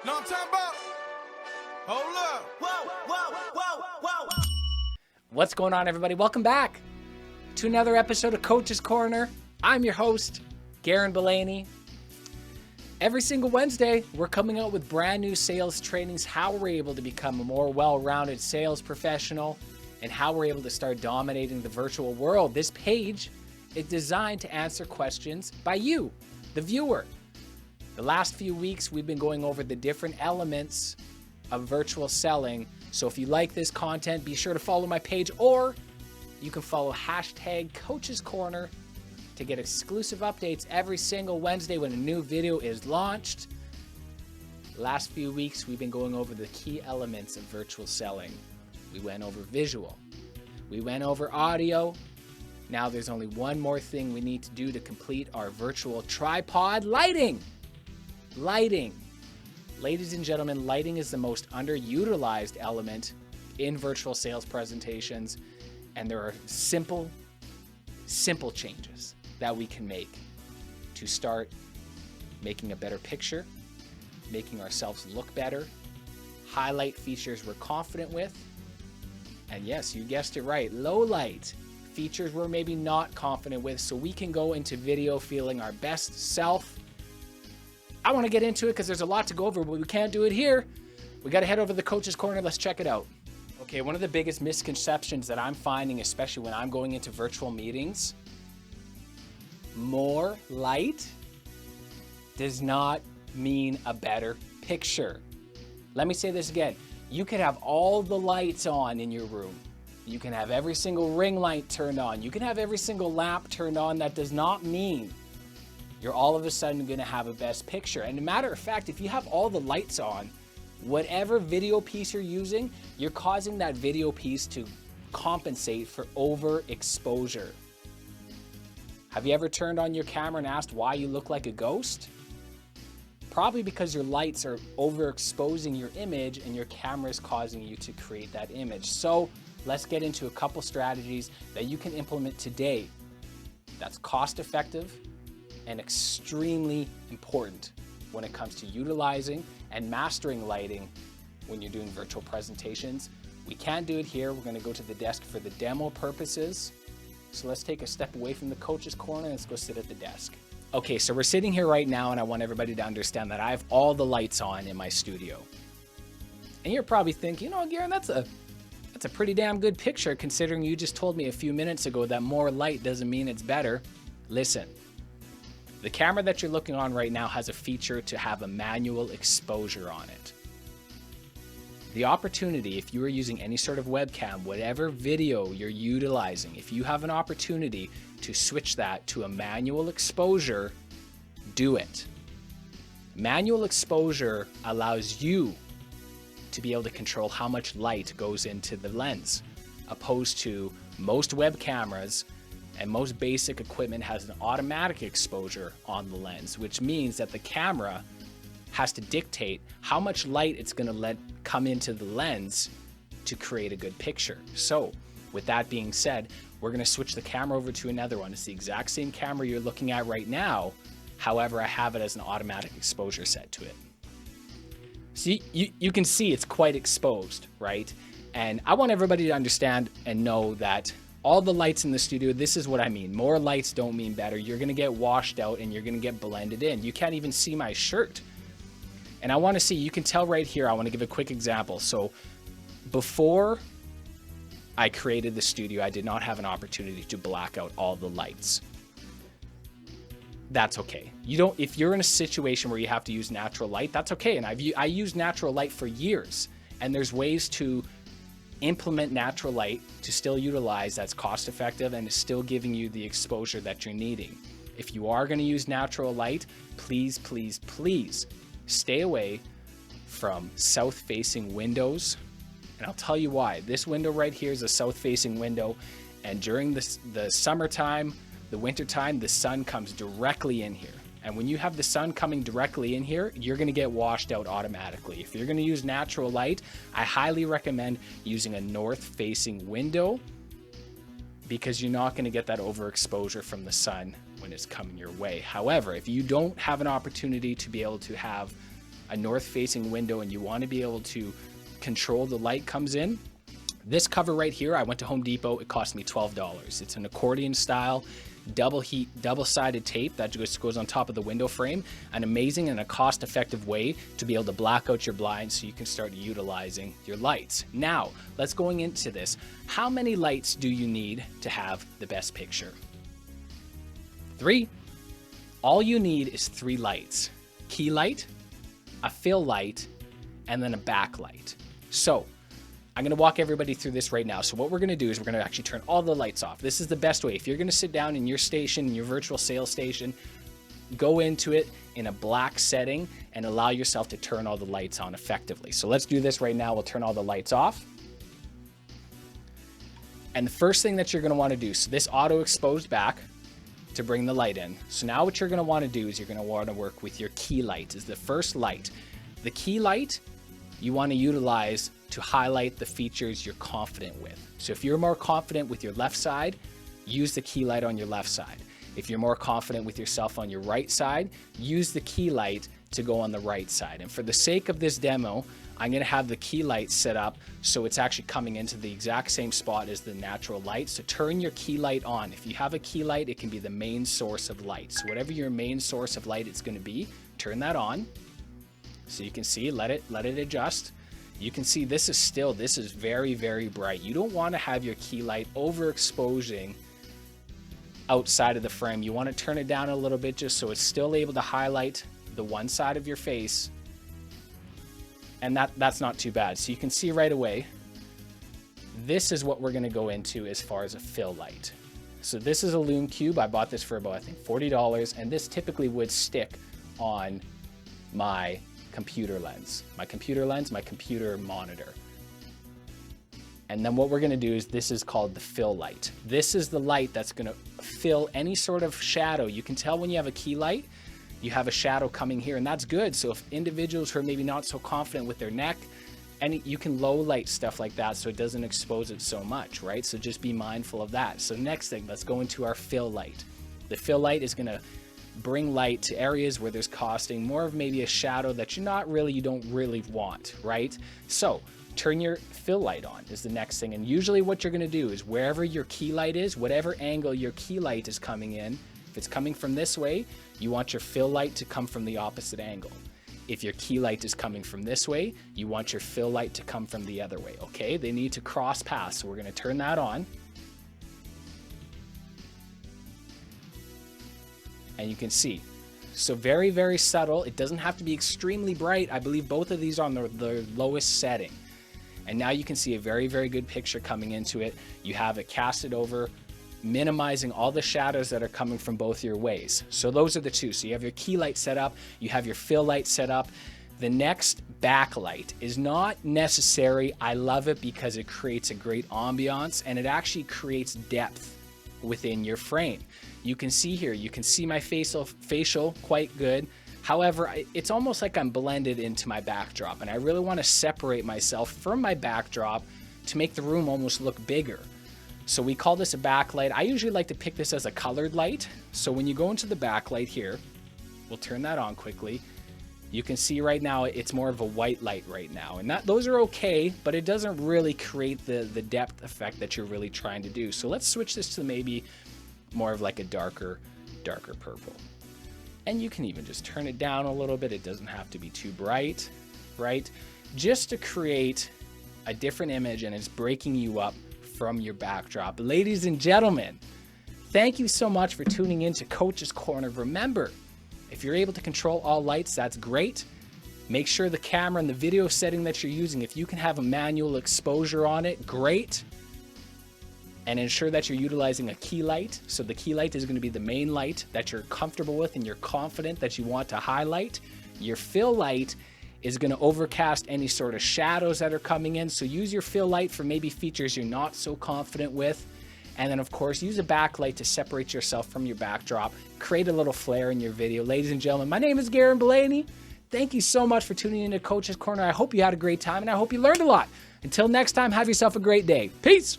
Know what I'm talking about? Hold up. Whoa, whoa, whoa, whoa. What's going on, everybody? Welcome back to another episode of Coach's Corner. I'm your host, Garrin Belaney. Every single Wednesday, we're coming out with brand new sales trainings, how we're able to become a more well-rounded sales professional, and how we're able to start dominating the virtual world. This page is designed to answer questions by you, the viewer. The last few weeks, we've been going over the different elements of virtual selling. So if you like this content, be sure to follow my page, or you can follow hashtag Coach's Corner to get exclusive updates every single Wednesday when a new video is launched. The last few weeks, we've been going over the key elements of virtual selling. We went over visual. We went over audio. Now there's only one more thing we need to do to complete our virtual tripod: lighting. Lighting. Ladies and gentlemen, lighting is the most underutilized element in virtual sales presentations, and there are simple changes that we can make to start making a better picture, making ourselves look better, highlight features we're confident with, and yes, you guessed it right, low light features we're maybe not confident with, so we can go into video feeling our best self. I want to get into it because there's a lot to go over, but we can't do it here. We got to head over to the Coach's Corner. Let's check it out. Okay, one of the biggest misconceptions that I'm finding, especially when I'm going into virtual meetings, more light does not mean a better picture. Let me say this again. You could have all the lights on in your room. You can have every single ring light turned on. You can have every single lamp turned on. That does not mean you're all of a sudden going to have a best picture. And a matter of fact, if you have all the lights on, whatever video piece you're using, you're causing that video piece to compensate for overexposure. Have you ever turned on your camera and asked why you look like a ghost? Probably because your lights are overexposing your image and your camera is causing you to create that image. So let's get into a couple strategies that you can implement today that's cost effective and extremely important when it comes to utilizing and mastering lighting when you're doing virtual presentations. We can't do it here. We're going to go to the desk for the demo purposes. So let's take a step away from the Coach's Corner and let's go sit at the desk. Okay, so we're sitting here right now, and I want everybody to understand that I have all the lights on in my studio. And you're probably thinking, Garrin, that's a pretty damn good picture considering you just told me a few minutes ago that more light doesn't mean it's better. Listen. The camera that you're looking on right now has a feature to have a manual exposure on it. The opportunity, if you are using any sort of webcam, whatever video you're utilizing, if you have an opportunity to switch that to a manual exposure, do it. Manual exposure allows you to be able to control how much light goes into the lens, opposed to most web cameras. And most basic equipment has an automatic exposure on the lens, which means that the camera has to dictate how much light it's going to let come into the lens to create a good picture. So with that being said, we're going to switch the camera over to another one. It's the exact same camera you're looking at right now. However, I have it as an automatic exposure set to it. So you can see it's quite exposed, right? And I want everybody to understand and know that all the lights in the studio, this is what I mean. More lights don't mean better. You're going to get washed out and you're going to get blended in. You can't even see my shirt. And I want to see, you can tell right here, I want to give a quick example. So before I created the studio, I did not have an opportunity to black out all the lights. That's okay. If you're in a situation where you have to use natural light, that's okay. And I used natural light for years. And there's ways to implement natural light to still utilize that's cost effective and is still giving you the exposure that you're needing. If you are going to use natural light, please stay away from south-facing windows. And I'll tell you why. This window right here is a south-facing window, and during the summertime, the wintertime, the sun comes directly in here. And when you have the sun coming directly in here, you're going to get washed out automatically. If you're going to use natural light, I highly recommend using a north-facing window because you're not going to get that overexposure from the sun when it's coming your way. However, if you don't have an opportunity to be able to have a north-facing window and you want to be able to control the light comes in, this cover right here, I went to Home Depot, it cost me $12. It's an accordion style, double-sided tape that just goes on top of the window frame. An amazing and a cost-effective way to be able to black out your blinds so you can start utilizing your lights. Now, let's go into this. How many lights do you need to have the best picture? 3. All you need is 3 lights. Key light, a fill light, and then a backlight. So, I'm going to walk everybody through this right now. So what we're going to do is we're going to actually turn all the lights off. This is the best way. If you're going to sit down in your station, in your virtual sales station, go into it in a black setting and allow yourself to turn all the lights on effectively. So let's do this right now. We'll turn all the lights off. And the first thing that you're going to want to do, so this auto exposed back to bring the light in. So now what you're going to want to do is you're going to want to work with your key light. Is the first light. The key light you want to utilize to highlight the features you're confident with. So if you're more confident with your left side, use the key light on your left side. If you're more confident with yourself on your right side, use the key light to go on the right side. And for the sake of this demo, I'm going to have the key light set up so it's actually coming into the exact same spot as the natural light. So turn your key light on. If you have a key light, it can be the main source of light. So whatever your main source of light is going to be, turn that on. So you can see, let it adjust. You can see this is very, very bright. You don't want to have your key light overexposing outside of the frame. You want to turn it down a little bit just so it's still able to highlight the one side of your face. And that's not too bad. So you can see right away, this is what we're going to go into as far as a fill light. So this is a Lume Cube. I bought this for about, I think, $40. And this typically would stick on my computer lens, my computer monitor. And then what we're going to do is this is called the fill light. This is the light that's going to fill any sort of shadow. You can tell when you have a key light, you have a shadow coming here, and that's good. So if individuals who are maybe not so confident with their neck, and you can low light stuff like that so it doesn't expose it so much, right? So just be mindful of that. So next thing, let's go into our fill light. The fill light is going to bring light to areas where there's casting more of maybe a shadow that you don't really want, right? So turn your fill light on is the next thing. And usually what you're going to do is wherever your key light is, whatever angle your key light is coming in, if it's coming from this way, you want your fill light to come from the opposite angle. If your key light is coming from this way, you want your fill light to come from the other way, okay? They need to cross paths, so we're going to turn that on. And you can see, so very, very subtle. It doesn't have to be extremely bright. I believe both of these are on the lowest setting. And now you can see a very, very good picture coming into it. You have it casted over, minimizing all the shadows that are coming from both your ways. So those are the two. So you have your key light set up, you have your fill light set up. The next backlight is not necessary. I love it because it creates a great ambiance and it actually creates depth within your frame. You can see here, you can see my facial quite good. However, it's almost like I'm blended into my backdrop and I really want to separate myself from my backdrop to make the room almost look bigger. So we call this a backlight. I usually like to pick this as a colored light. So when you go into the backlight here, we'll turn that on quickly. You can see right now it's more of a white light right now. And those are okay, but it doesn't really create the depth effect that you're really trying to do. So let's switch this to maybe more of like a darker purple. And you can even just turn it down a little bit. It doesn't have to be too bright, right? Just to create a different image and it's breaking you up from your backdrop. Ladies and gentlemen, thank you so much for tuning in to Coach's Corner. Remember, if you're able to control all lights, that's great. Make sure the camera and the video setting that you're using, if you can have a manual exposure on it, great. And ensure that you're utilizing a key light. So the key light is going to be the main light that you're comfortable with and you're confident that you want to highlight. Your fill light is going to overcast any sort of shadows that are coming in. So use your fill light for maybe features you're not so confident with. And then of course, use a backlight to separate yourself from your backdrop. Create a little flare in your video. Ladies and gentlemen, my name is Garrin Blaney. Thank you so much for tuning in to Coach's Corner. I hope you had a great time and I hope you learned a lot. Until next time, have yourself a great day. Peace.